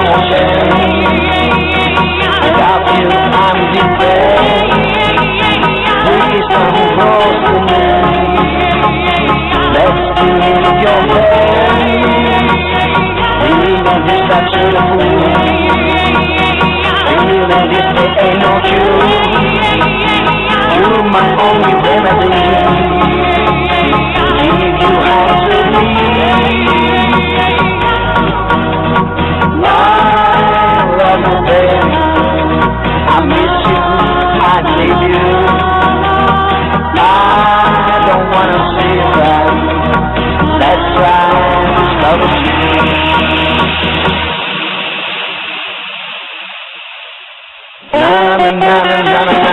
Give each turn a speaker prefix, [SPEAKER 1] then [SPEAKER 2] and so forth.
[SPEAKER 1] emotion. Without you, I'm depressed. Please come close to me. Let's give your best. Feeling this touch of the fool. Feeling this there ain't no truth. You're my only remedy. Give you hands to me. I love you, baby. I miss you, I need you. I don't wanna see you cry. Let's try love you. Na na na na na na.